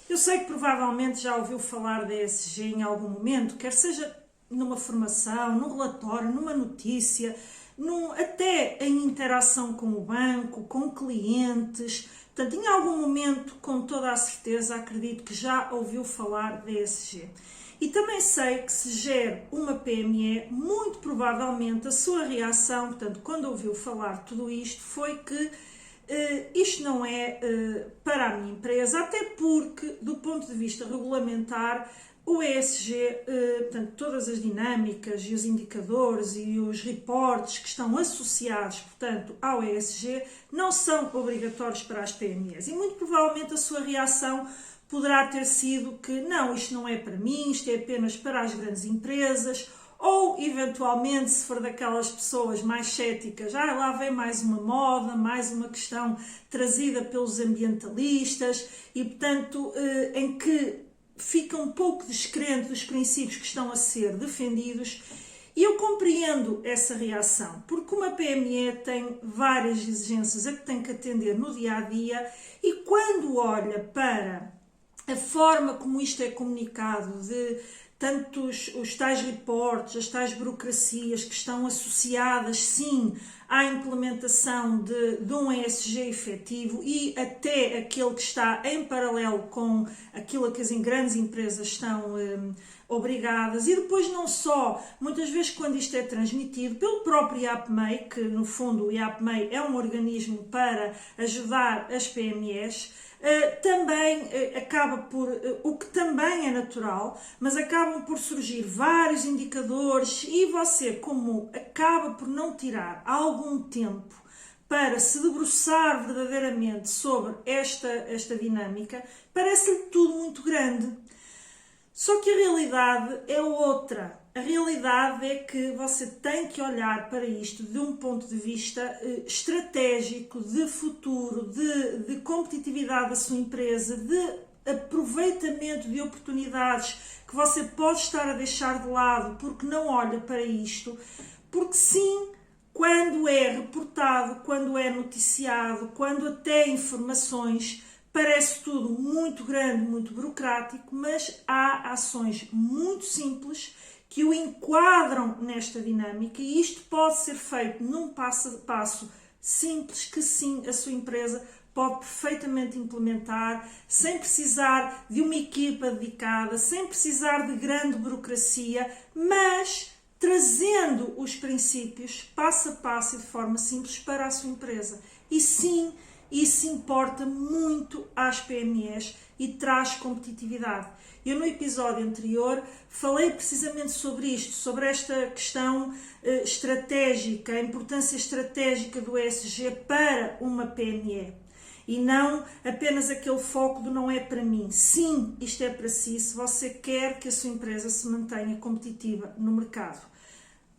Eu sei que provavelmente já ouviu falar da ESG em algum momento, quer seja numa formação, num relatório, numa notícia, até em interação com o banco, com clientes. Portanto, em algum momento, com toda a certeza, acredito que já ouviu falar da ESG. E também sei que se gera uma PME, muito provavelmente a sua reação, portanto, quando ouviu falar de tudo isto, foi que isto não é para a minha empresa, até porque, do ponto de vista regulamentar, o ESG, portanto, todas as dinâmicas e os indicadores e os reportes que estão associados, portanto, ao ESG, não são obrigatórios para as PMEs. E muito provavelmente a sua reação poderá ter sido que não, isto não é para mim, isto é apenas para as grandes empresas, ou eventualmente, se for daquelas pessoas mais céticas, lá vem mais uma moda, mais uma questão trazida pelos ambientalistas e, portanto, em que fica um pouco descrente dos princípios que estão a ser defendidos. E eu compreendo essa reação, porque uma PME tem várias exigências a que tem que atender no dia-a-dia e quando olha para a forma como isto é comunicado, de tantos os tais reportes, as tais burocracias que estão associadas, sim, à implementação de um ESG efetivo e até aquele que está em paralelo com aquilo a que as grandes empresas estão obrigadas. E depois não só, muitas vezes quando isto é transmitido pelo próprio IAPMEI, que no fundo o IAPMEI é um organismo para ajudar as PMEs, também acaba por, o que também é natural, mas acabam por surgir vários indicadores e você, como acaba por não tirar algum tempo para se debruçar verdadeiramente sobre esta dinâmica, parece-lhe tudo muito grande. Só que a realidade é outra. A realidade é que você tem que olhar para isto de um ponto de vista estratégico, de futuro, de competitividade da sua empresa, de aproveitamento de oportunidades que você pode estar a deixar de lado porque não olha para isto. Porque sim, quando é reportado, quando é noticiado, quando até informações, parece tudo muito grande, muito burocrático, mas há ações muito simples que o enquadram nesta dinâmica e isto pode ser feito num passo a passo simples que sim, a sua empresa pode perfeitamente implementar, sem precisar de uma equipa dedicada, sem precisar de grande burocracia, mas trazendo os princípios passo a passo e de forma simples para a sua empresa. E sim, isso importa muito às PMEs e traz competitividade. Eu no episódio anterior falei precisamente sobre isto, sobre esta questão estratégica, a importância estratégica do ESG para uma PME. E não apenas aquele foco do não é para mim. Sim, isto é para si, se você quer que a sua empresa se mantenha competitiva no mercado.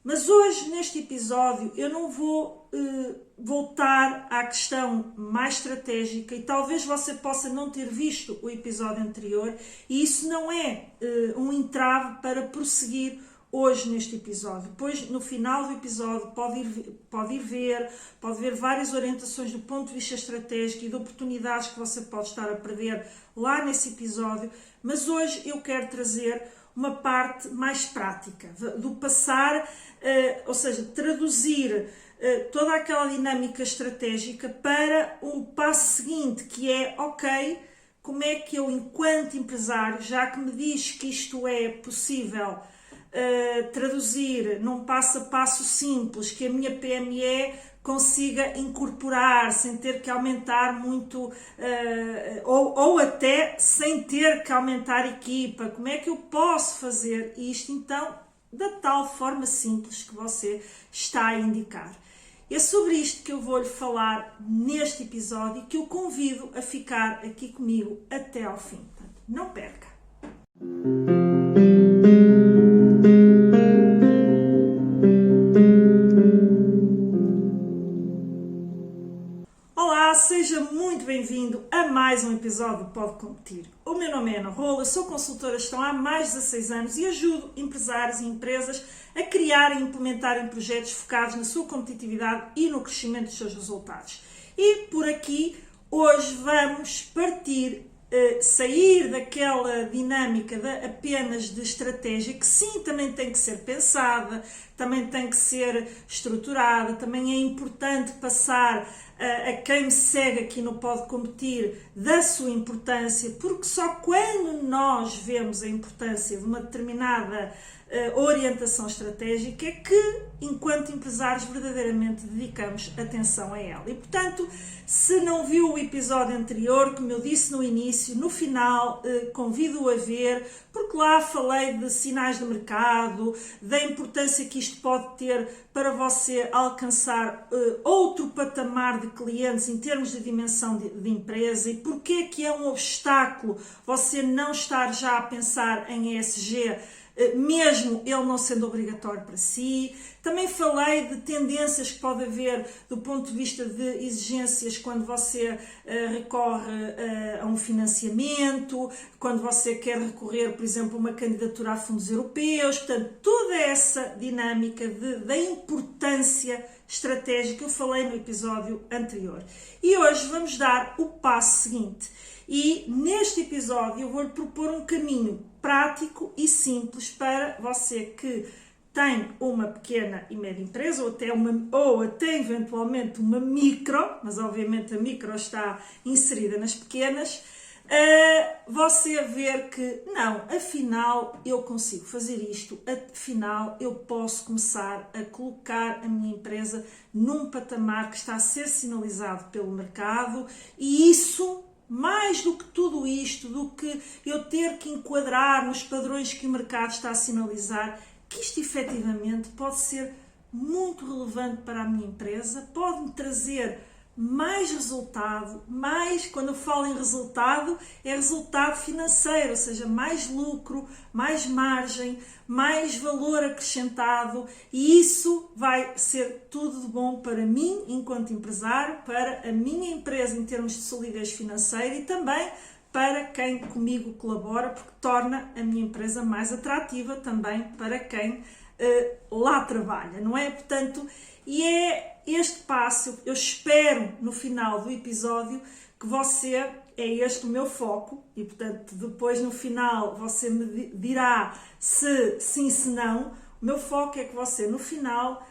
Mas hoje, neste episódio, eu não vou voltar à questão mais estratégica e talvez você possa não ter visto o episódio anterior e isso não é um entrave para prosseguir hoje neste episódio, pois no final do episódio pode ver várias orientações do ponto de vista estratégico e de oportunidades que você pode estar a perder lá nesse episódio, mas hoje eu quero trazer uma parte mais prática, do passar, ou seja, traduzir toda aquela dinâmica estratégica para o passo seguinte, que é, ok, como é que eu, enquanto empresário, já que me diz que isto é possível traduzir num passo a passo simples, que a minha PME consiga incorporar sem ter que aumentar muito ou até sem ter que aumentar equipa, como é que eu posso fazer isto então da tal forma simples que você está a indicar? É sobre isto que eu vou-lhe falar neste episódio e que eu convido a ficar aqui comigo até ao fim. Portanto, não perca! Olá, seja muito bem-vindo a mais um episódio do Pode Competir. O meu nome é Ana Rola, sou consultora de gestão há mais de 16 anos e ajudo empresários e empresas a criar e implementarem projetos focados na sua competitividade e no crescimento dos seus resultados. E por aqui, hoje vamos partir sair daquela dinâmica apenas de estratégia, que sim, também tem que ser pensada, também tem que ser estruturada, também é importante passar a quem me segue aqui no Pode Competir da sua importância, porque só quando nós vemos a importância de uma determinada orientação estratégica é que, enquanto empresários, verdadeiramente dedicamos atenção a ela. E, portanto, se não viu o episódio anterior, como eu disse no início, no final, convido-o a ver, porque lá falei de sinais de mercado, da importância que isto pode ter para você alcançar outro patamar de clientes em termos de dimensão de empresa, e porque é que é um obstáculo você não estar já a pensar em ESG, mesmo ele não sendo obrigatório para si. Também falei de tendências que pode haver do ponto de vista de exigências quando você recorre a um financiamento, quando você quer recorrer, por exemplo, a uma candidatura a fundos europeus. Portanto, toda essa dinâmica da importância estratégica eu falei no episódio anterior. E hoje vamos dar o passo seguinte. E neste episódio eu vou-lhe propor um caminho prático e simples para você que tem uma pequena e média empresa, ou até eventualmente uma micro, mas obviamente a micro está inserida nas pequenas, você ver que não, afinal eu consigo fazer isto, afinal eu posso começar a colocar a minha empresa num patamar que está a ser sinalizado pelo mercado, e isso, mais do que tudo isto, do que eu ter que enquadrar nos padrões que o mercado está a sinalizar, que isto efetivamente pode ser muito relevante para a minha empresa, pode-me trazer mais resultado, quando eu falo em resultado, é resultado financeiro, ou seja, mais lucro, mais margem, mais valor acrescentado, e isso vai ser tudo de bom para mim enquanto empresário, para a minha empresa em termos de solidez financeira e também para quem comigo colabora, porque torna a minha empresa mais atrativa também para quem lá trabalha, não é? Portanto, e é este passo, eu espero no final do episódio que você, é este o meu foco, e portanto depois no final você me dirá se sim, se não. O meu foco é que você no final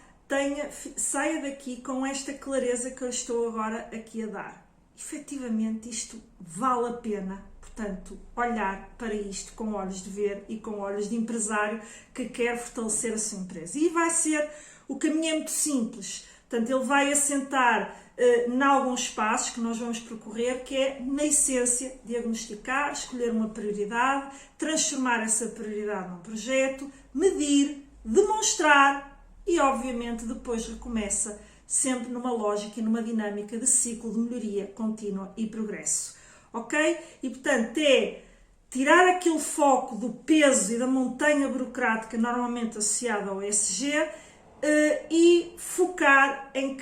saia daqui com esta clareza que eu estou agora aqui a dar. Efetivamente isto vale a pena, portanto, olhar para isto com olhos de ver e com olhos de empresário que quer fortalecer a sua empresa. E vai ser, o caminho é muito simples, portanto, ele vai assentar em alguns passos que nós vamos percorrer, que é, na essência, diagnosticar, escolher uma prioridade, transformar essa prioridade num projeto, medir, demonstrar e, obviamente, depois recomeça sempre numa lógica e numa dinâmica de ciclo de melhoria contínua e progresso. Ok? E, portanto, é tirar aquele foco do peso e da montanha burocrática normalmente associada ao ESG e focar em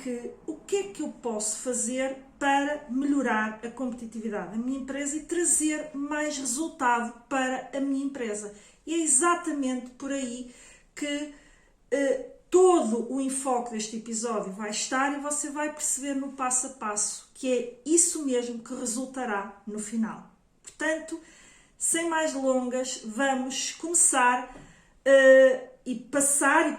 o que é que eu posso fazer para melhorar a competitividade da minha empresa e trazer mais resultado para a minha empresa. E é exatamente por aí que todo o enfoque deste episódio vai estar, e você vai perceber no passo a passo que é isso mesmo que resultará no final. Portanto, sem mais delongas, vamos começar e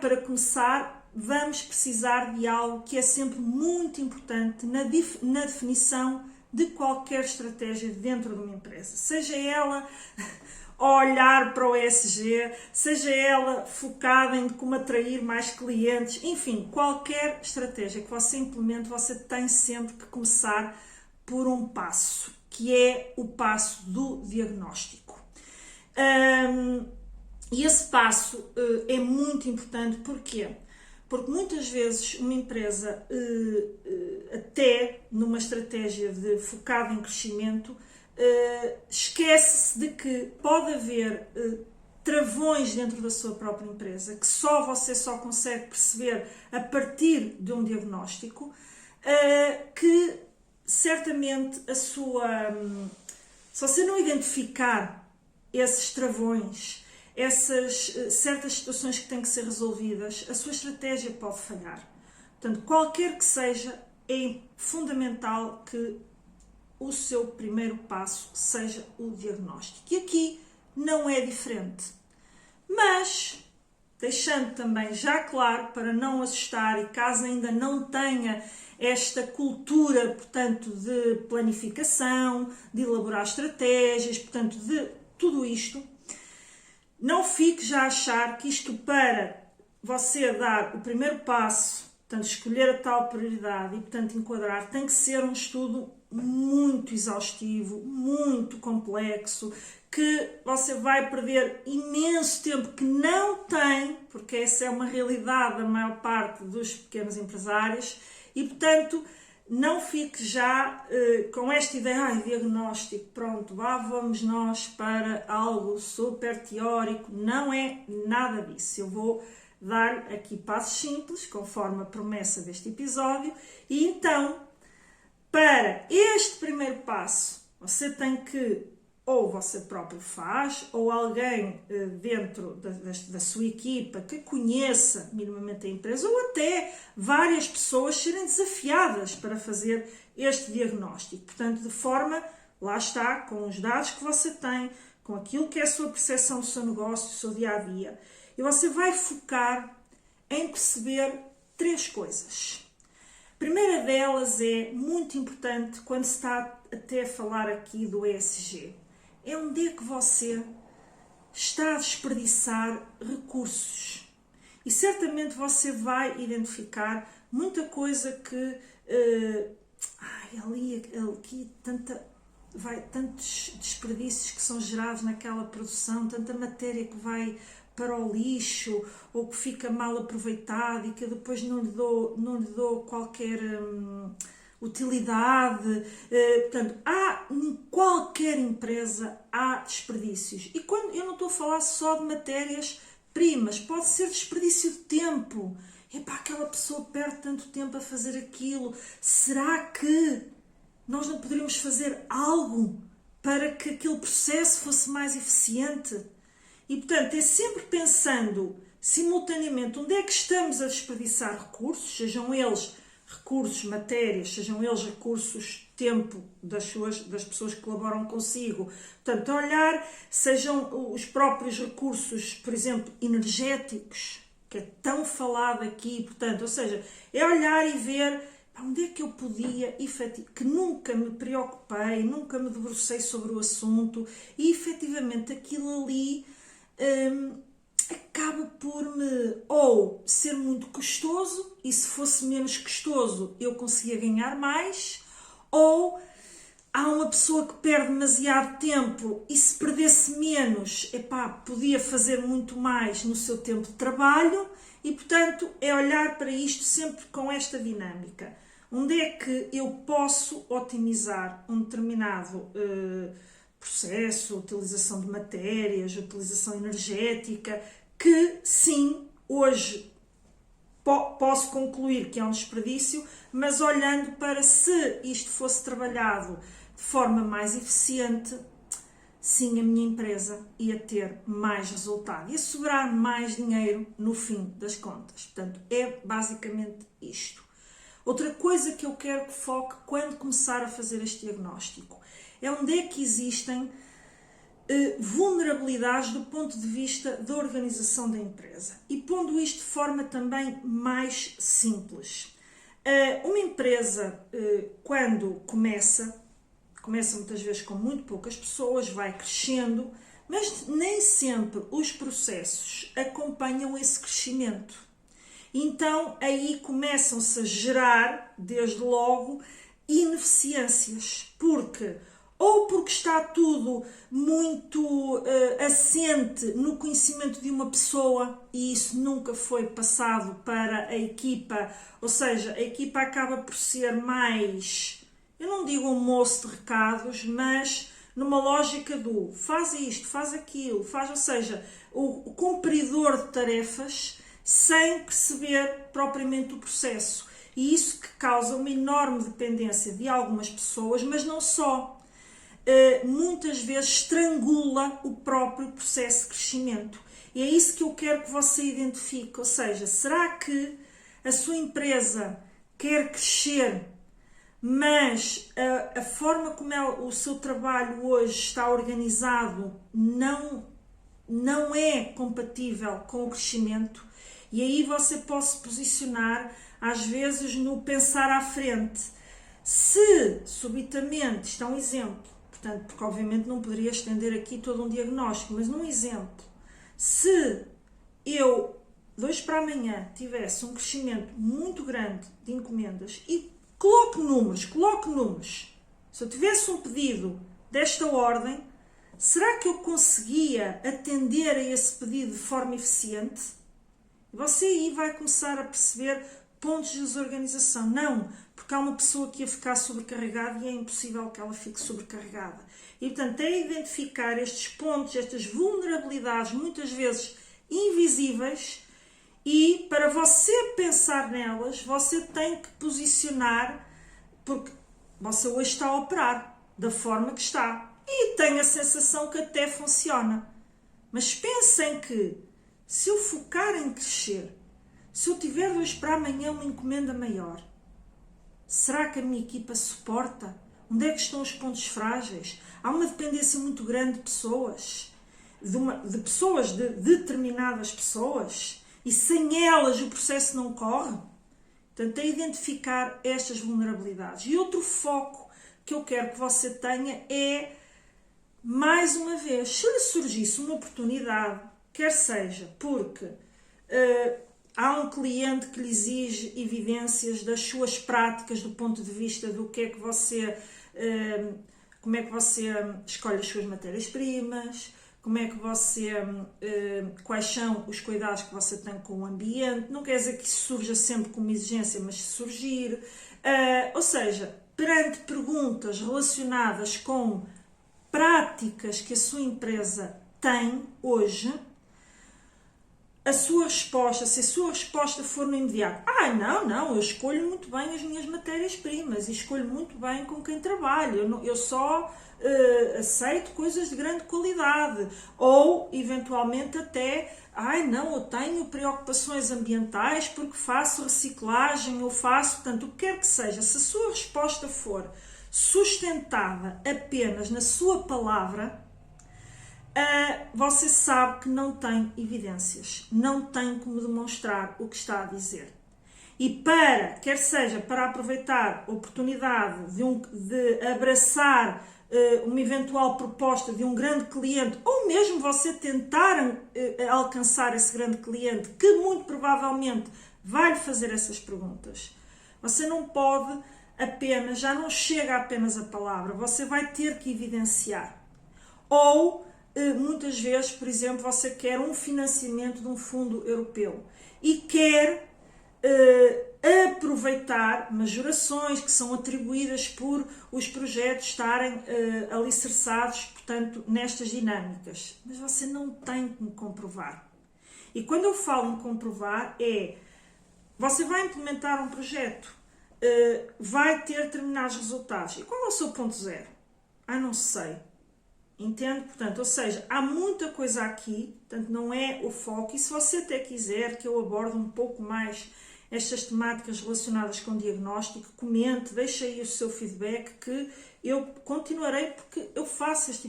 para começar vamos precisar de algo que é sempre muito importante na definição de qualquer estratégia dentro de uma empresa, seja ela olhar para o ESG, seja ela focada em como atrair mais clientes, enfim, qualquer estratégia que você implemente, você tem sempre que começar por um passo, que é o passo do diagnóstico. E esse passo é muito importante, porquê? Porque muitas vezes uma empresa, até numa estratégia focada em crescimento, esquece-se de que pode haver travões dentro da sua própria empresa que você só consegue perceber a partir de um diagnóstico, que certamente se você não identificar esses travões, essas certas situações que têm que ser resolvidas, a sua estratégia pode falhar. Portanto, qualquer que seja, é fundamental que o seu primeiro passo seja o diagnóstico. E aqui não é diferente. Mas, deixando também já claro, para não assustar, e caso ainda não tenha esta cultura, portanto, de planificação, de elaborar estratégias, portanto, de tudo isto, não fique já a achar que isto para você dar o primeiro passo, portanto, escolher a tal prioridade e, portanto, enquadrar, tem que ser um estudo muito exaustivo, muito complexo, que você vai perder imenso tempo que não tem, porque essa é uma realidade da maior parte dos pequenos empresários, e, portanto, não fique já com esta ideia, diagnóstico, pronto, lá vamos nós para algo super teórico. Não é nada disso. Eu vou dar aqui passos simples, conforme a promessa deste episódio, e então, para este primeiro passo, você tem que, ou você próprio faz, ou alguém dentro da sua equipa que conheça minimamente a empresa, ou até várias pessoas serem desafiadas para fazer este diagnóstico. Portanto, de forma, lá está, com os dados que você tem, com aquilo que é a sua percepção do seu negócio, do seu dia-a-dia. E você vai focar em perceber 3 coisas. A primeira delas é muito importante quando se está até a falar aqui do ESG. É onde é que você está a desperdiçar recursos. E certamente você vai identificar muita coisa que aqui tantos desperdícios que são gerados naquela produção, tanta matéria que vai para o lixo ou que fica mal aproveitado e que eu depois não lhe dou qualquer utilidade. Portanto, em qualquer empresa há desperdícios. E quando eu não estou a falar só de matérias-primas, pode ser desperdício de tempo. Aquela pessoa perde tanto tempo a fazer aquilo. Será que nós não poderíamos fazer algo para que aquele processo fosse mais eficiente? E, portanto, é sempre pensando simultaneamente onde é que estamos a desperdiçar recursos, sejam eles recursos, matérias, sejam eles recursos, tempo das pessoas que colaboram consigo. Portanto, olhar, sejam os próprios recursos, por exemplo, energéticos, que é tão falado aqui, portanto, ou seja, é olhar e ver onde é que eu podia, que nunca me preocupei, nunca me debrucei sobre o assunto e, efetivamente, aquilo ali acaba por ou ser muito custoso, e se fosse menos custoso eu conseguia ganhar mais, ou há uma pessoa que perde demasiado tempo e se perdesse menos, podia fazer muito mais no seu tempo de trabalho, e portanto é olhar para isto sempre com esta dinâmica. Onde é que eu posso otimizar um determinado processo, utilização de matérias, utilização energética, que sim, hoje posso concluir que é um desperdício, mas olhando para se isto fosse trabalhado de forma mais eficiente, sim, a minha empresa ia ter mais resultado, ia sobrar mais dinheiro no fim das contas. Portanto, é basicamente isto. Outra coisa que eu quero que foque quando começar a fazer este diagnóstico é onde é que existem vulnerabilidades do ponto de vista da organização da empresa. E pondo isto de forma também mais simples. Uma empresa, quando começa muitas vezes com muito poucas pessoas, vai crescendo, mas nem sempre os processos acompanham esse crescimento. Então, aí começam-se a gerar, desde logo, ineficiências, porque está tudo muito assente no conhecimento de uma pessoa e isso nunca foi passado para a equipa, ou seja, a equipa acaba por ser mais, eu não digo um moço de recados, mas numa lógica do faz isto, faz aquilo, ou seja, o cumpridor de tarefas sem perceber propriamente o processo. E isso que causa uma enorme dependência de algumas pessoas, mas não só. Muitas vezes estrangula o próprio processo de crescimento. E é isso que eu quero que você identifique. Ou seja, será que a sua empresa quer crescer, mas a forma como o seu trabalho hoje está organizado não é compatível com o crescimento, e aí você pode se posicionar às vezes no pensar à frente. Se subitamente, isto é um exemplo, portanto, porque obviamente não poderia estender aqui todo um diagnóstico, mas num exemplo, se eu de hoje para amanhã tivesse um crescimento muito grande de encomendas, e coloque números, se eu tivesse um pedido desta ordem, será que eu conseguia atender a esse pedido de forma eficiente? E você aí vai começar a perceber pontos de desorganização. Não, porque há uma pessoa que ia ficar sobrecarregada e é impossível que ela fique sobrecarregada. E, portanto, é identificar estes pontos, estas vulnerabilidades, muitas vezes invisíveis, e para você pensar nelas, você tem que posicionar, porque você hoje está a operar da forma que está. E tem a sensação que até funciona. Mas pensem que, se eu focar em crescer, se eu tiver de hoje para amanhã uma encomenda maior, será que a minha equipa suporta? Onde é que estão os pontos frágeis? Há uma dependência muito grande de pessoas, de determinadas pessoas, e sem elas o processo não corre. Portanto, é identificar estas vulnerabilidades. E outro foco que eu quero que você tenha é, mais uma vez, se lhe surgisse uma oportunidade, quer seja porque há um cliente que lhe exige evidências das suas práticas do ponto de vista do que é que você, como é que você escolhe as suas matérias-primas, como é que você, quais são os cuidados que você tem com o ambiente. Não quer dizer que isso surja sempre como exigência, mas se surgir, ou seja, perante perguntas relacionadas com práticas que a sua empresa tem hoje, a sua resposta, se a sua resposta for no imediato, não, eu escolho muito bem as minhas matérias-primas e escolho muito bem com quem trabalho, eu só aceito coisas de grande qualidade, ou eventualmente até, eu tenho preocupações ambientais porque faço reciclagem, ou faço, portanto, o que quer que seja, se a sua resposta for sustentada apenas na sua palavra, você sabe que não tem evidências, não tem como demonstrar o que está a dizer. E quer seja para aproveitar a oportunidade de abraçar uma eventual proposta de um grande cliente, ou mesmo você tentar alcançar esse grande cliente, que muito provavelmente vai lhe fazer essas perguntas, você não pode já não chega apenas a palavra, você vai ter que evidenciar. Ou muitas vezes, por exemplo, você quer um financiamento de um fundo europeu e quer aproveitar majorações que são atribuídas por os projetos estarem alicerçados, portanto, nestas dinâmicas. Mas você não tem como comprovar. E quando eu falo em comprovar, você vai implementar um projeto, vai ter determinados resultados. E qual é o seu ponto zero? Não sei. Entende? Portanto, ou seja, há muita coisa aqui, portanto, não é o foco. E se você até quiser que eu aborde um pouco mais estas temáticas relacionadas com diagnóstico, comente, deixe aí o seu feedback, que eu continuarei, porque eu faço este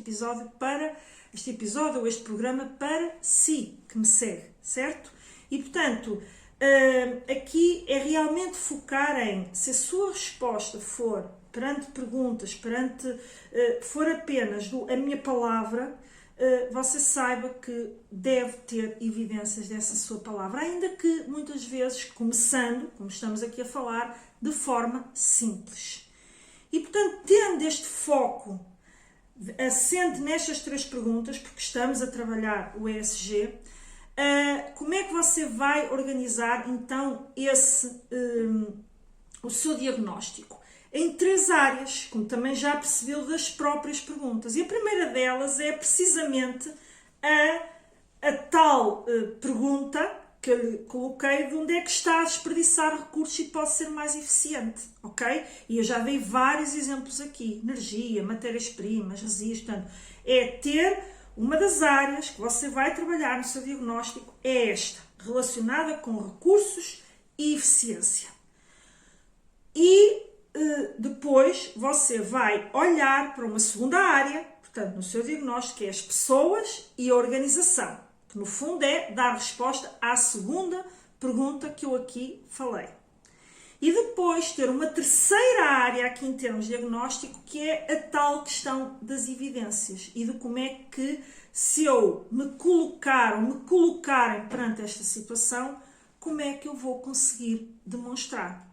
programa para si, que me segue, certo? E, portanto, aqui é realmente focar em, se a sua resposta for perante perguntas, for apenas a minha palavra, você saiba que deve ter evidências dessa sua palavra, ainda que muitas vezes, começando, como estamos aqui a falar, de forma simples. E, portanto, tendo este foco assente nestas 3 perguntas, porque estamos a trabalhar o ESG, como é que você vai organizar, então, o seu diagnóstico? Em 3 áreas, como também já percebeu das próprias perguntas. E a primeira delas é precisamente a tal pergunta que eu lhe coloquei, de onde é que está a desperdiçar recursos e pode ser mais eficiente, ok? E eu já dei vários exemplos aqui: energia, matérias-primas, resíduos. Portanto, é ter uma das áreas que você vai trabalhar no seu diagnóstico, é esta, relacionada com recursos e eficiência. E depois você vai olhar para uma segunda área, portanto, no seu diagnóstico, que é as pessoas e a organização, que no fundo é dar resposta à segunda pergunta que eu aqui falei. E depois ter uma terceira área aqui em termos de diagnóstico, que é a tal questão das evidências e de como é que, se eu me colocar ou me colocarem perante esta situação, como é que eu vou conseguir demonstrar.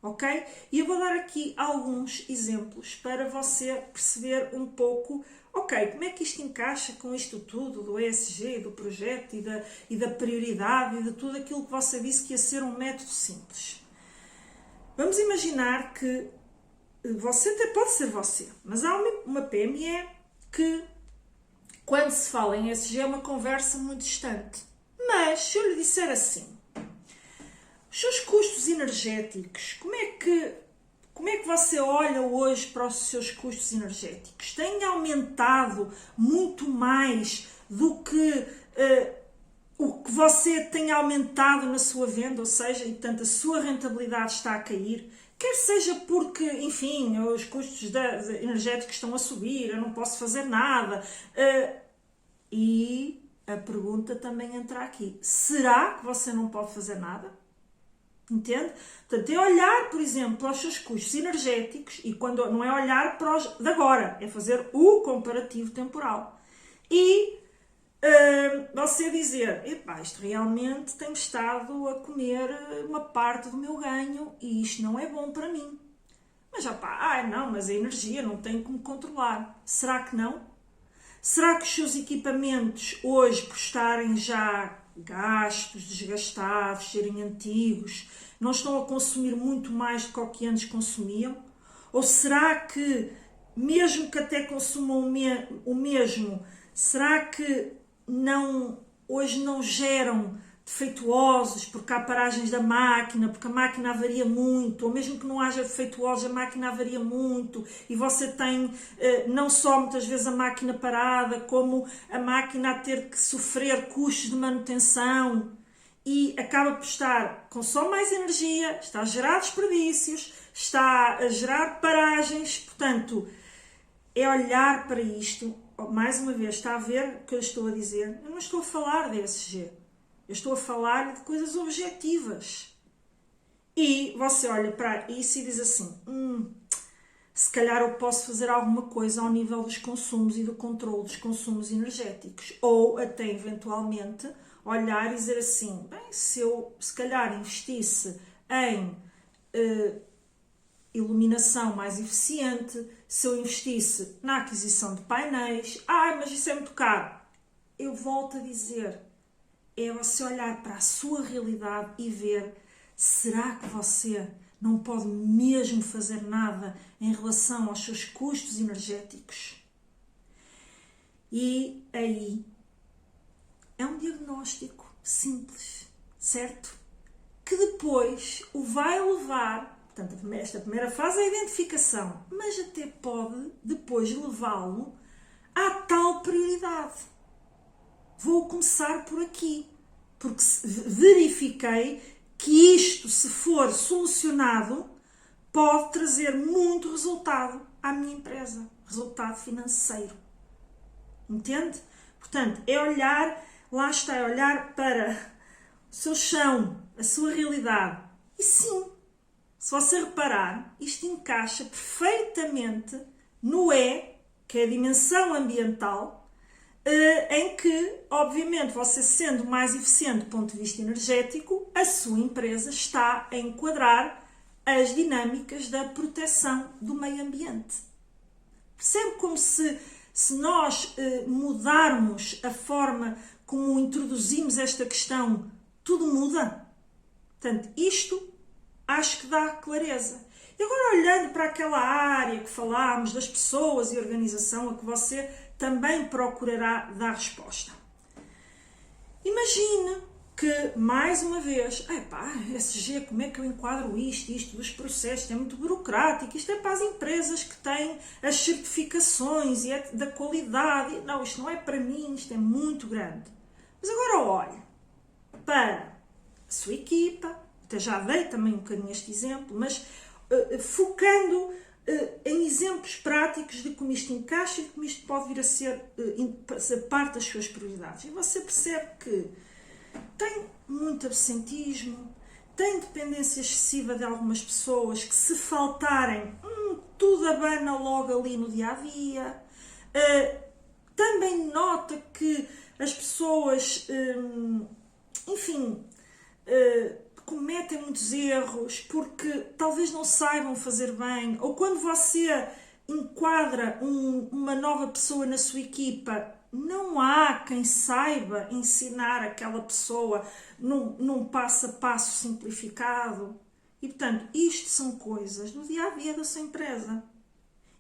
Ok? E eu vou dar aqui alguns exemplos para você perceber um pouco, ok, como é que isto encaixa com isto tudo, do ESG, do projeto e da prioridade e de tudo aquilo que você disse que ia ser um método simples. Vamos imaginar que você até pode ser você, mas há uma PME que, quando se fala em ESG, é uma conversa muito distante. Mas, se eu lhe disser assim, os seus custos energéticos, como é que você olha hoje para os seus custos energéticos? Têm aumentado muito mais do que o que você tem aumentado na sua venda, ou seja, e portanto a sua rentabilidade está a cair, quer seja porque, enfim, os custos energéticos estão a subir, eu não posso fazer nada. E a pergunta também entra aqui. Será que você não pode fazer nada? Entende? Portanto, é olhar, por exemplo, para os seus custos energéticos e quando não é olhar para os de agora, é fazer o comparativo temporal. E você dizer, epá, isto realmente tem estado a comer uma parte do meu ganho e isto não é bom para mim. Mas não, mas a energia não tem como controlar. Será que não? Será que os seus equipamentos hoje, por estarem já gastos, desgastados, serem antigos, não estão a consumir muito mais do que o que antes consumiam? Ou será que, mesmo que até consumam o mesmo, será que hoje não geram defeituosos porque há paragens da máquina, porque a máquina avaria muito, ou mesmo que não haja defeituosos, a máquina avaria muito e você tem não só muitas vezes a máquina parada, como a máquina a ter que sofrer custos de manutenção e acaba por consome mais energia, está a gerar desperdícios, está a gerar paragens, portanto, é olhar para isto. Mais uma vez, está a ver o que eu estou a dizer? Eu não estou a falar de ESG. Eu estou a falar de coisas objetivas. E você olha para isso e diz assim, se calhar eu posso fazer alguma coisa ao nível dos consumos e do controle dos consumos energéticos. Ou até, eventualmente, olhar e dizer assim, bem, se eu se calhar investisse em iluminação mais eficiente, se eu investisse na aquisição de painéis, mas isso é muito caro. Eu volto a dizer, é você olhar para a sua realidade e ver, será que você não pode mesmo fazer nada em relação aos seus custos energéticos? E aí é um diagnóstico simples, certo? Que depois o vai levar. Portanto, esta primeira fase é a identificação, mas até pode depois levá-lo à tal prioridade. Vou começar por aqui, porque verifiquei que isto, se for solucionado, pode trazer muito resultado à minha empresa, resultado financeiro. Entende? Portanto, é olhar, lá está, é olhar para o seu chão, a sua realidade. E sim, se você reparar, isto encaixa perfeitamente no E, que é a dimensão ambiental, em que, obviamente, você sendo mais eficiente do ponto de vista energético, a sua empresa está a enquadrar as dinâmicas da proteção do meio ambiente. Percebe como se nós mudarmos a forma como introduzimos esta questão, tudo muda? Portanto, isto acho que dá clareza. E agora, olhando para aquela área que falámos das pessoas e organização, a que você também procurará dar resposta. Imagine que, mais uma vez, ESG, como é que eu enquadro isto dos processos, é muito burocrático, isto é para as empresas que têm as certificações e é da qualidade. Não, isto não é para mim, isto é muito grande. Mas agora olhe para a sua equipa, até já dei também um bocadinho este exemplo, mas focando em exemplos práticos de como isto encaixa e de como isto pode vir a ser parte das suas prioridades. E você percebe que tem muito absentismo, tem dependência excessiva de algumas pessoas que, se faltarem, tudo abana logo ali no dia-a-dia. Também nota que as pessoas, enfim, cometem muitos erros porque talvez não saibam fazer bem, ou quando você enquadra uma nova pessoa na sua equipa, não há quem saiba ensinar aquela pessoa num passo a passo simplificado. E, portanto, isto são coisas do dia-a-dia da sua empresa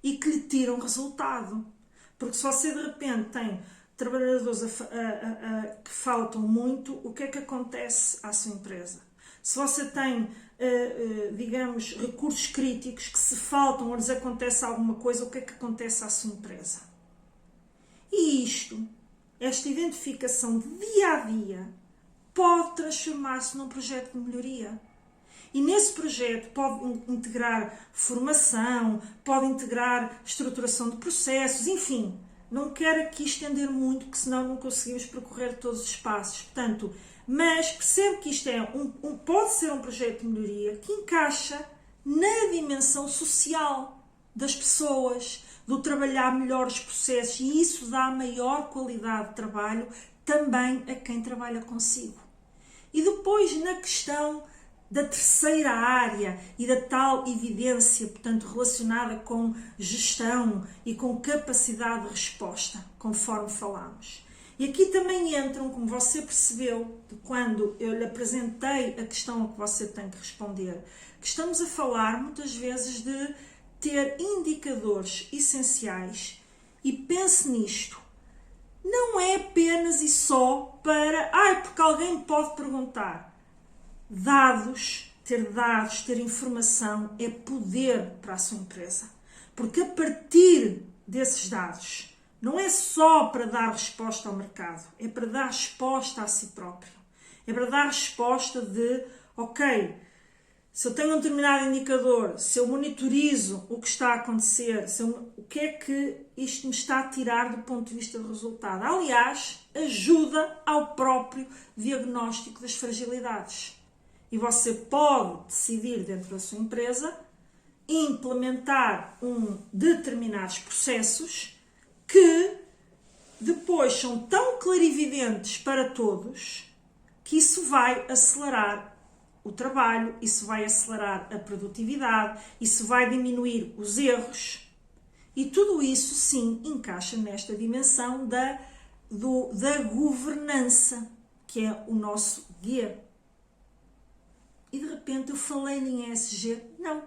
e que lhe tiram resultado. Porque se você de repente tem trabalhadores que faltam muito, o que é que acontece à sua empresa? Se você tem, digamos, recursos críticos que, se faltam ou lhes acontece alguma coisa, o que é que acontece à sua empresa? E esta identificação de dia-a-dia, pode transformar-se num projeto de melhoria. E nesse projeto pode integrar formação, pode integrar estruturação de processos, enfim. Não quero aqui estender muito, porque senão não conseguimos percorrer todos os passos. Portanto, mas percebe que isto pode ser um projeto de melhoria que encaixa na dimensão social das pessoas, do trabalhar melhor os processos, e isso dá maior qualidade de trabalho também a quem trabalha consigo. E depois, na questão da terceira área e da tal evidência, portanto, relacionada com gestão e com capacidade de resposta, conforme falámos. E aqui também entram, como você percebeu, de quando eu lhe apresentei a questão a que você tem que responder, que estamos a falar muitas vezes de ter indicadores essenciais, e pense nisto, não é apenas e só para, porque alguém pode perguntar. Ter informação é poder para a sua empresa. Porque a partir desses dados, não é só para dar resposta ao mercado, é para dar resposta a si próprio. É para dar resposta de, ok, se eu tenho um determinado indicador, se eu monitorizo o que está a acontecer, o que é que isto me está a tirar do ponto de vista do resultado. Aliás, ajuda ao próprio diagnóstico das fragilidades. E você pode decidir dentro da sua empresa implementar determinados processos que depois são tão clarividentes para todos que isso vai acelerar o trabalho, isso vai acelerar a produtividade, isso vai diminuir os erros. E tudo isso, sim, encaixa nesta dimensão da governança, que é o nosso guia. E de repente eu falei em ESG? Não.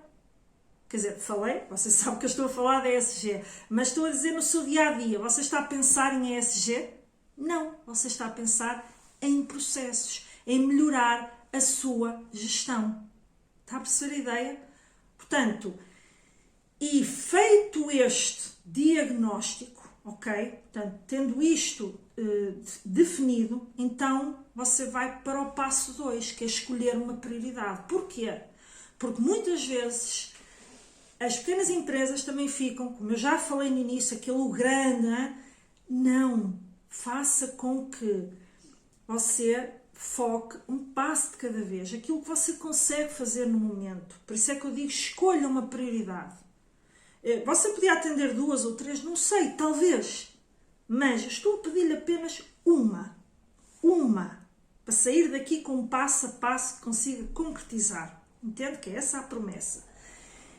Quer dizer, falei, você sabe que eu estou a falar de ESG, mas estou a dizer no seu dia-a-dia, você está a pensar em ESG? Não, você está a pensar em processos, em melhorar a sua gestão. Está a perceber a ideia? Portanto, e feito este diagnóstico, ok? Portanto, tendo isto definido, então você vai para o passo 2, que é escolher uma prioridade. Porquê? Porque muitas vezes as pequenas empresas também ficam, como eu já falei no início, aquele grande, não. Faça com que você foque um passo de cada vez, aquilo que você consegue fazer no momento. Por isso é que eu digo, escolha uma prioridade. Você podia atender 2 ou 3, não sei, talvez. Mas eu estou a pedir-lhe apenas uma, para sair daqui com um passo a passo que consiga concretizar. Entende que é essa a promessa.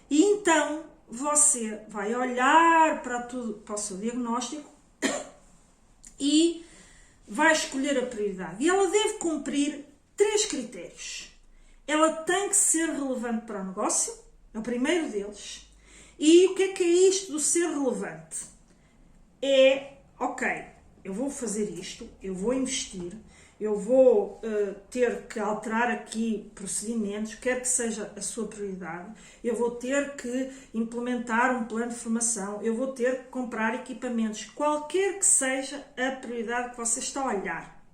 E então você vai olhar para o seu diagnóstico e vai escolher a prioridade. E ela deve cumprir 3 critérios. Ela tem que ser relevante para o negócio, é o primeiro deles. E o que é isto do ser relevante? É, ok, eu vou fazer isto, eu vou investir, eu vou ter que alterar aqui procedimentos, quer que seja a sua prioridade, eu vou ter que implementar um plano de formação, eu vou ter que comprar equipamentos, qualquer que seja a prioridade que você está a olhar.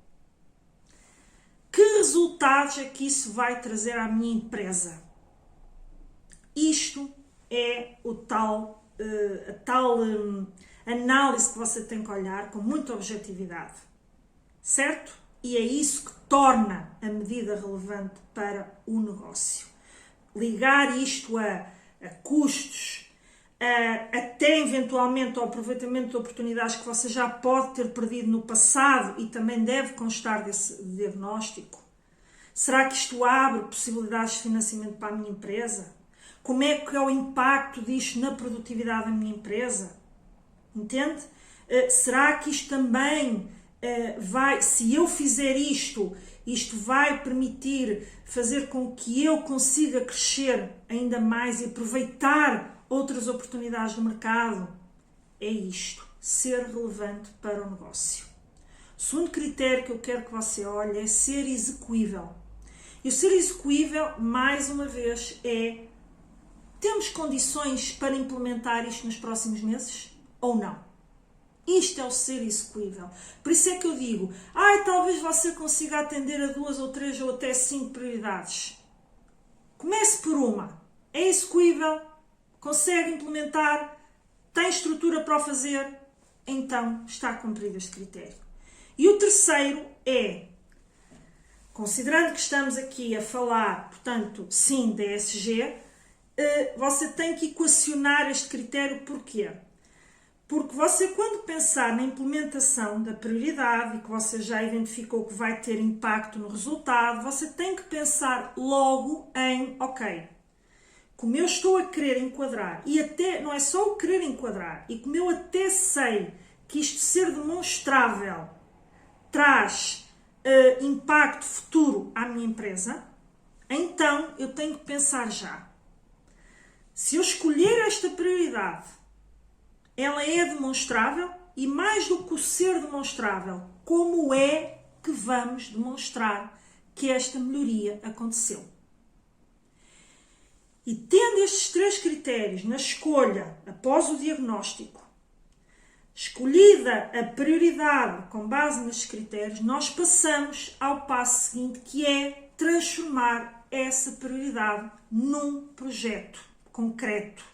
Que resultados é que isso vai trazer à minha empresa? Isto é a tal análise que você tem que olhar com muita objetividade, certo? E é isso que torna a medida relevante para o negócio. Ligar isto a custos, até eventualmente ao aproveitamento de oportunidades que você já pode ter perdido no passado e também deve constar desse diagnóstico. Será que isto abre possibilidades de financiamento para a minha empresa? Como é que é o impacto disto na produtividade da minha empresa? Entende? Será que isto também se eu fizer isto vai permitir fazer com que eu consiga crescer ainda mais e aproveitar outras oportunidades do mercado? É isto, ser relevante para o negócio. O segundo critério que eu quero que você olhe é ser execuível. E o ser execuível, mais uma vez, temos condições para implementar isto nos próximos meses ou não? Isto é o ser execuível. Por isso é que eu digo, talvez você consiga atender a 2 ou 3 ou até 5 prioridades. Comece por uma. É execuível? Consegue implementar? Tem estrutura para o fazer? Então está cumprido este critério. E o terceiro é, considerando que estamos aqui a falar, portanto, sim, da ESG, você tem que equacionar este critério. Porquê? Porque você, quando pensar na implementação da prioridade e que você já identificou que vai ter impacto no resultado, você tem que pensar logo em, como eu estou a querer enquadrar, e até não é só o querer enquadrar, e como eu até sei que isto ser demonstrável traz impacto futuro à minha empresa, então eu tenho que pensar já. Se eu escolher esta prioridade, ela é demonstrável e, mais do que o ser demonstrável, como é que vamos demonstrar que esta melhoria aconteceu? E tendo estes 3 critérios na escolha, após o diagnóstico, escolhida a prioridade com base nestes critérios, nós passamos ao passo seguinte, que é transformar essa prioridade num projeto concreto,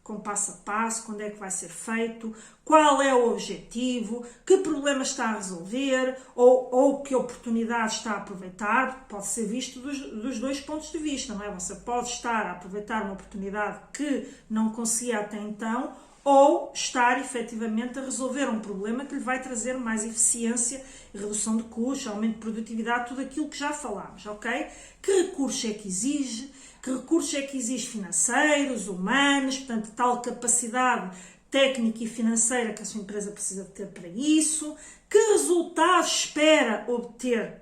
com passo a passo, quando é que vai ser feito, qual é o objetivo, que problema está a resolver ou que oportunidade está a aproveitar. Pode ser visto dos 2 pontos de vista, não é? Você pode estar a aproveitar uma oportunidade que não conseguia até então, ou estar efetivamente a resolver um problema que lhe vai trazer mais eficiência, redução de custos, aumento de produtividade, tudo aquilo que já falámos, ok? Que recursos é que exige? Que recursos é que exige financeiros, humanos, portanto, tal capacidade técnica e financeira que a sua empresa precisa de ter para isso? Que resultados espera obter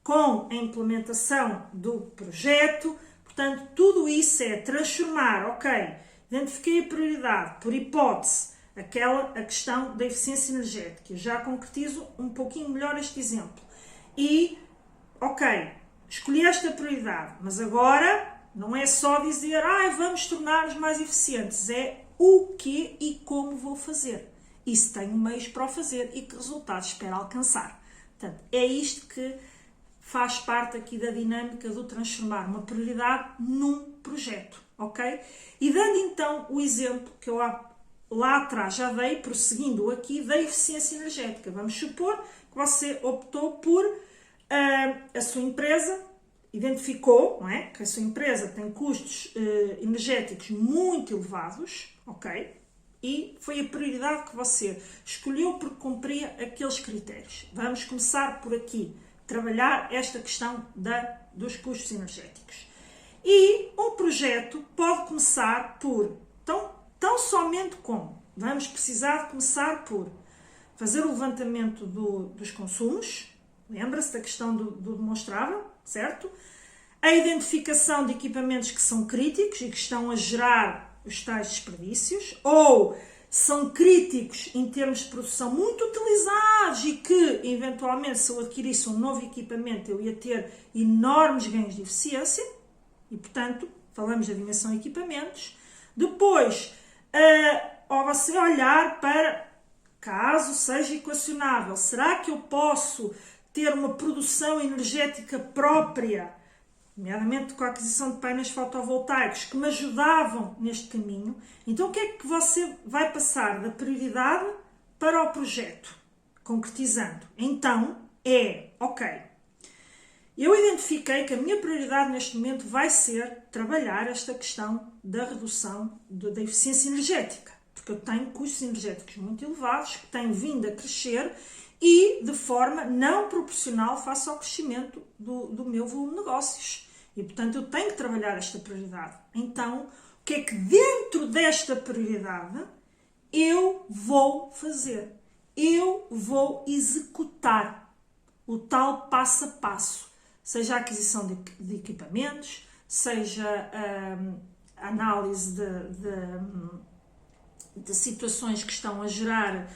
com a implementação do projeto? Portanto, tudo isso é transformar, identifiquei a prioridade, por hipótese, a questão da eficiência energética. Eu já concretizo um pouquinho melhor este exemplo. E, escolhi esta prioridade, mas agora não é só dizer, vamos tornar-nos mais eficientes, é o que e como vou fazer. E se tenho meios para o fazer e que resultados espero alcançar. Portanto, é isto que faz parte aqui da dinâmica do transformar uma prioridade num projeto, ok? E dando então o exemplo que eu lá atrás já dei, prosseguindo aqui, da eficiência energética. Vamos supor que você optou por a sua empresa, identificou, não é, que a sua empresa tem custos energéticos muito elevados, ok? E foi a prioridade que você escolheu porque cumpria aqueles critérios. Vamos começar por aqui, trabalhar esta questão dos custos energéticos. E um projeto pode começar por, tão somente como, vamos precisar de começar por fazer o levantamento dos consumos, lembra-se da questão do demonstrável, certo? A identificação de equipamentos que são críticos e que estão a gerar os tais desperdícios, ou são críticos em termos de produção muito utilizados e que, eventualmente, se eu adquirisse um novo equipamento, eu ia ter enormes ganhos de eficiência, e, portanto, falamos da dimensão de equipamentos. Depois, ao você olhar para, caso seja equacionável, será que eu posso ter uma produção energética própria nomeadamente com a aquisição de painéis fotovoltaicos, que me ajudavam neste caminho. Então o que é que você vai passar da prioridade para o projeto? Concretizando. Então ok, eu identifiquei que a minha prioridade neste momento vai ser trabalhar esta questão da redução da eficiência energética, porque eu tenho custos energéticos muito elevados, que têm vindo a crescer e de forma não proporcional face ao crescimento do meu volume de negócios. E, portanto, eu tenho que trabalhar esta prioridade. Então, o que é que dentro desta prioridade eu vou fazer? Eu vou executar o tal passo a passo. Seja a aquisição de equipamentos, seja a análise de situações que estão a gerar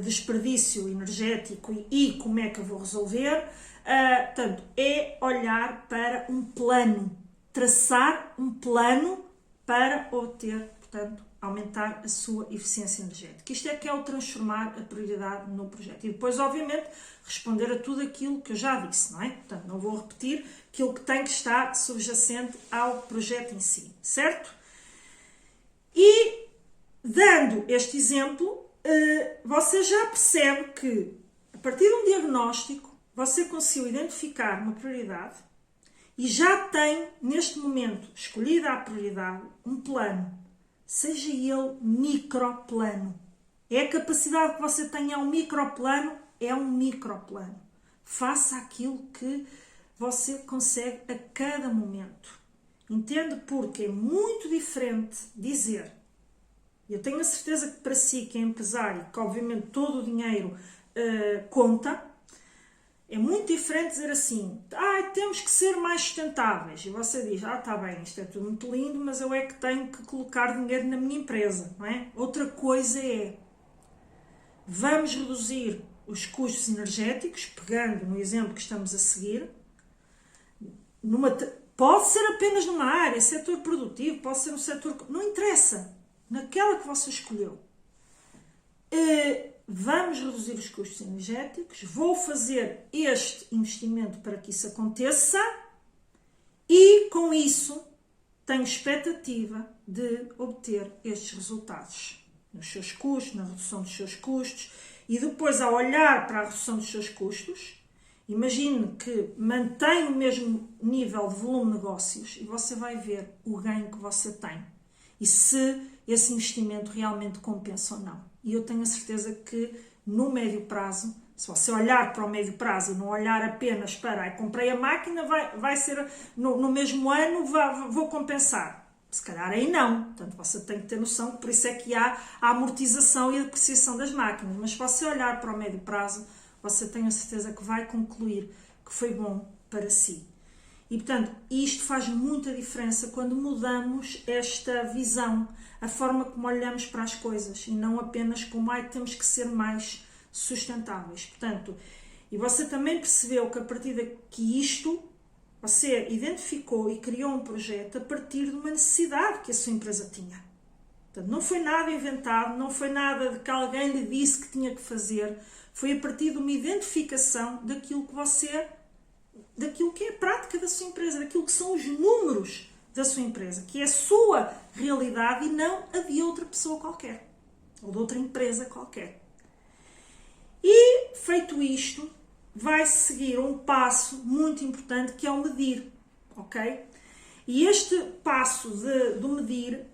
desperdício energético e como é que eu vou resolver. Portanto, é olhar para um plano, traçar um plano para obter, portanto, aumentar a sua eficiência energética. Isto é que é o transformar a prioridade no projeto. E depois, obviamente, responder a tudo aquilo que eu já disse, não é? Portanto, não vou repetir aquilo que tem que estar subjacente ao projeto em si, certo? E, dando este exemplo, você já percebe que, a partir de um diagnóstico, você conseguiu identificar uma prioridade e já tem, neste momento, escolhida a prioridade, um plano, seja ele microplano. É a capacidade que você tem, um microplano, é um microplano. Faça aquilo que você consegue a cada momento. Entende? Porque é muito diferente dizer, eu tenho a certeza que para si, que é empresário, que obviamente todo o dinheiro conta, é muito diferente dizer assim, temos que ser mais sustentáveis. E você diz, está bem, isto é tudo muito lindo, mas eu é que tenho que colocar dinheiro na minha empresa, não é? Outra coisa é, vamos reduzir os custos energéticos, pegando no exemplo que estamos a seguir, pode ser apenas numa área, setor produtivo, pode ser um setor, não interessa, naquela que você escolheu. Vamos reduzir os custos energéticos, vou fazer este investimento para que isso aconteça e, com isso, tenho expectativa de obter estes resultados nos seus custos, na redução dos seus custos. E depois, ao olhar para a redução dos seus custos, imagine que mantém o mesmo nível de volume de negócios e você vai ver o ganho que você tem e se esse investimento realmente compensa ou não. E eu tenho a certeza que no médio prazo, se você olhar para o médio prazo e não olhar apenas para comprei a máquina, vai ser no mesmo ano, vou compensar. Se calhar aí não. Portanto, você tem que ter noção que por isso é que há a amortização e a depreciação das máquinas. Mas se você olhar para o médio prazo, você tem a certeza que vai concluir que foi bom para si. E, portanto, isto faz muita diferença quando mudamos esta visão, a forma como olhamos para as coisas e não apenas como temos que ser mais sustentáveis. Portanto, e você também percebeu que a partir daqui você identificou e criou um projeto a partir de uma necessidade que a sua empresa tinha. Portanto, não foi nada inventado, não foi nada de que alguém lhe disse que tinha que fazer, foi a partir de uma identificação daquilo que é a prática da sua empresa, daquilo que são os números da sua empresa, que é a sua realidade e não a de outra pessoa qualquer, ou de outra empresa qualquer. E, feito isto, vai seguir um passo muito importante que é o medir, ok? E este passo do medir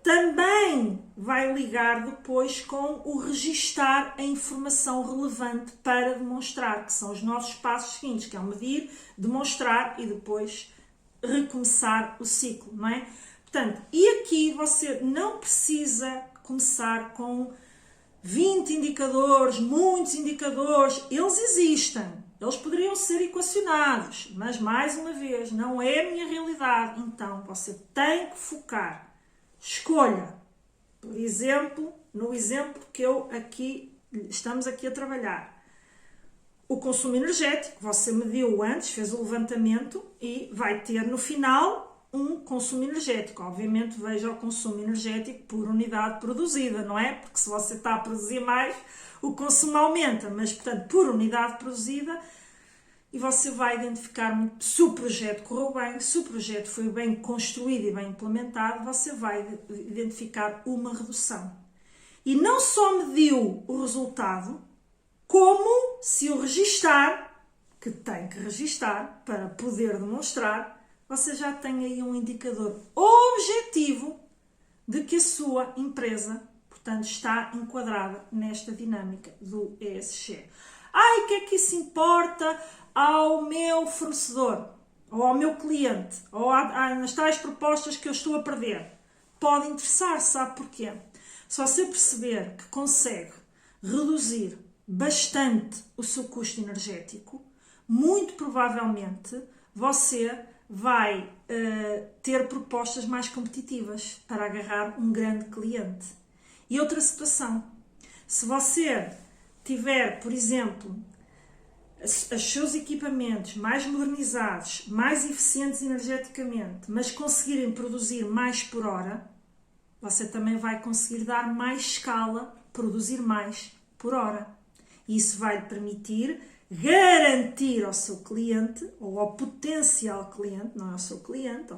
também vai ligar depois com o registar a informação relevante para demonstrar, que são os nossos passos seguintes, que é o medir, demonstrar e depois recomeçar o ciclo, não é? Portanto, e aqui você não precisa começar com 20 indicadores, muitos indicadores, eles existem. Eles poderiam ser equacionados, mas, mais uma vez, não é a minha realidade. Então, você tem que focar. Escolha, por exemplo, no exemplo que estamos aqui a trabalhar. O consumo energético, você mediu antes, fez o levantamento e vai ter no final um consumo energético. Obviamente, veja o consumo energético por unidade produzida, não é? Porque se você está a produzir mais, o consumo aumenta, mas, portanto, por unidade produzida, e você vai identificar, se o projeto correu bem, se o projeto foi bem construído e bem implementado, você vai identificar uma redução. E não só mediu o resultado, como se o registar, que tem que registar para poder demonstrar, você já tem aí um indicador objetivo de que a sua empresa, portanto, está enquadrada nesta dinâmica do ESG. O que é que isso importa ao meu fornecedor, ou ao meu cliente, ou nas tais propostas que eu estou a perder? Pode interessar, sabe porquê? Se você perceber que consegue reduzir bastante o seu custo energético, muito provavelmente você vai ter propostas mais competitivas para agarrar um grande cliente. E outra situação, se você tiver, por exemplo, os seus equipamentos mais modernizados, mais eficientes energeticamente, mas conseguirem produzir mais por hora, você também vai conseguir dar mais escala, produzir mais por hora. E isso vai lhe permitir garantir ao seu cliente, ou ao potencial cliente, não é ao seu cliente, a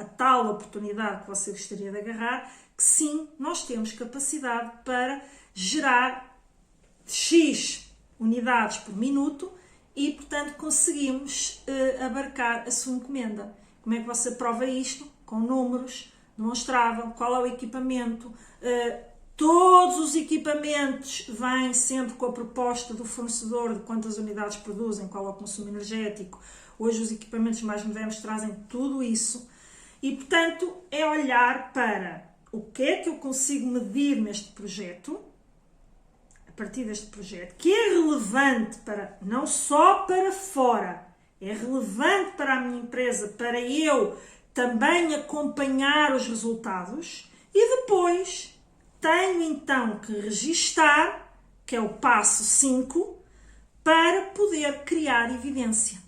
tal oportunidade que você gostaria de agarrar, que sim, nós temos capacidade para gerar X unidades por minuto e, portanto, conseguimos abarcar a sua encomenda. Como é que você prova isto? Com números, demonstrável, qual é o equipamento. Todos os equipamentos vêm sempre com a proposta do fornecedor de quantas unidades produzem, qual é o consumo energético. Hoje os equipamentos mais modernos trazem tudo isso. E, portanto, é olhar para o que é que eu consigo medir neste projeto, a partir deste projeto, que é relevante para, não só para fora, é relevante para a minha empresa, para eu também acompanhar os resultados, e depois tenho então que registar, que é o passo 5, para poder criar evidência.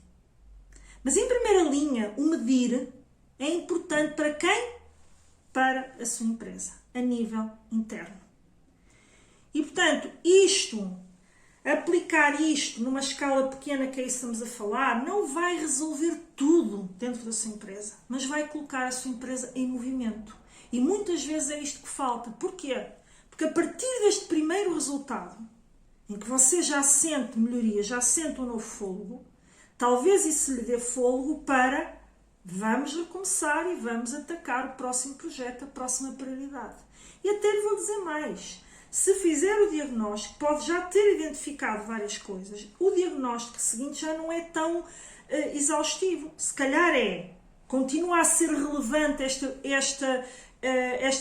Mas em primeira linha, o medir é importante para quem? Para a sua empresa, a nível interno. E portanto, aplicar isto numa escala pequena, que é isso que estamos a falar, não vai resolver tudo dentro da sua empresa, mas vai colocar a sua empresa em movimento. E muitas vezes é isto que falta. Porquê? Porque a partir deste primeiro resultado, em que você já sente melhoria, já sente um novo fôlego, talvez isso lhe dê fôlego para vamos recomeçar e vamos atacar o próximo projeto, a próxima prioridade. E até lhe vou dizer mais. Se fizer o diagnóstico, pode já ter identificado várias coisas. O diagnóstico seguinte já não é tão exaustivo. Se calhar continua a ser relevante esta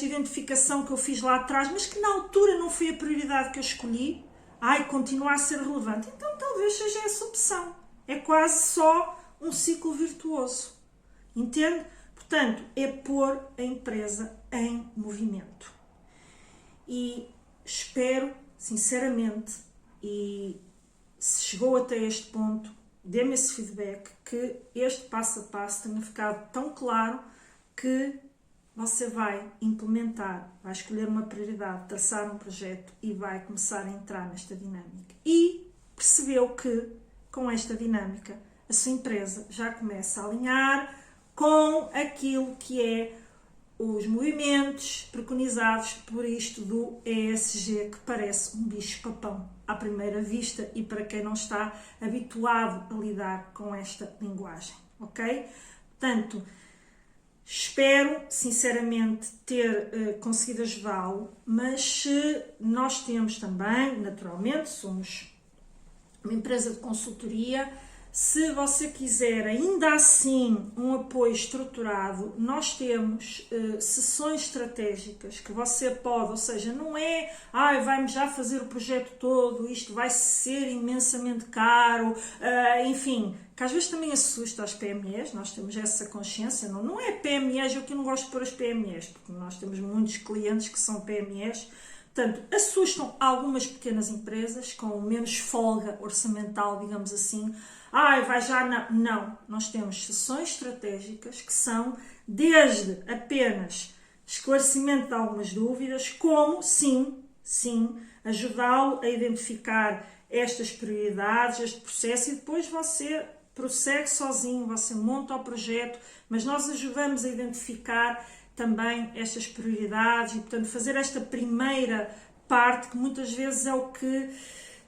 identificação que eu fiz lá atrás, mas que na altura não foi a prioridade que eu escolhi. Continua a ser relevante. Então talvez seja essa opção. É quase só um ciclo virtuoso. Entende? Portanto, é pôr a empresa em movimento. E espero, sinceramente, e se chegou até este ponto, dê-me esse feedback, que este passo a passo tenha ficado tão claro que você vai implementar, vai escolher uma prioridade, traçar um projeto e vai começar a entrar nesta dinâmica. E percebeu que, com esta dinâmica, a sua empresa já começa a alinhar com aquilo que é os movimentos preconizados por isto do ESG, que parece um bicho-papão à primeira vista e para quem não está habituado a lidar com esta linguagem, ok? Portanto, espero sinceramente ter conseguido ajudá-lo, mas se nós temos também, naturalmente, somos uma empresa de consultoria. Se você quiser ainda assim um apoio estruturado, nós temos sessões estratégicas que você pode, ou seja, não é vai-me já fazer o projeto todo, isto vai ser imensamente caro, enfim, que às vezes também assusta as PMEs, nós temos essa consciência, não é PMEs, eu que não gosto de pôr as PMEs, porque nós temos muitos clientes que são PMEs. Portanto, assustam algumas pequenas empresas com menos folga orçamental, digamos assim. Vai já não. Nós temos sessões estratégicas que são desde apenas esclarecimento de algumas dúvidas, como, sim, ajudá-lo a identificar estas prioridades, este processo, e depois você prossegue sozinho, você monta o projeto, mas nós ajudamos a identificar também estas prioridades e, portanto, fazer esta primeira parte, que muitas vezes é o que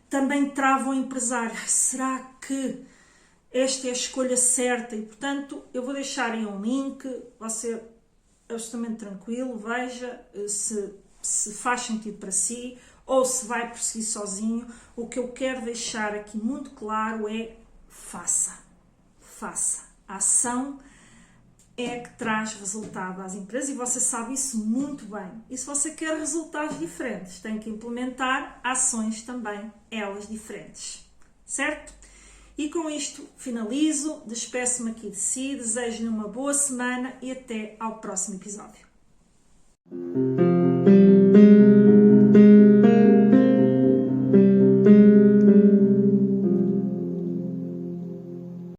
também trava o empresário. Será que esta é a escolha certa? E, portanto, eu vou deixar aí um link, você é absolutamente tranquilo, veja se faz sentido para si ou se vai por si sozinho. O que eu quero deixar aqui muito claro é: faça. A ação é que traz resultado às empresas e você sabe isso muito bem. E se você quer resultados diferentes, tem que implementar ações também, elas diferentes. Certo? E com isto finalizo, despeço-me aqui de si, desejo-lhe uma boa semana e até ao próximo episódio.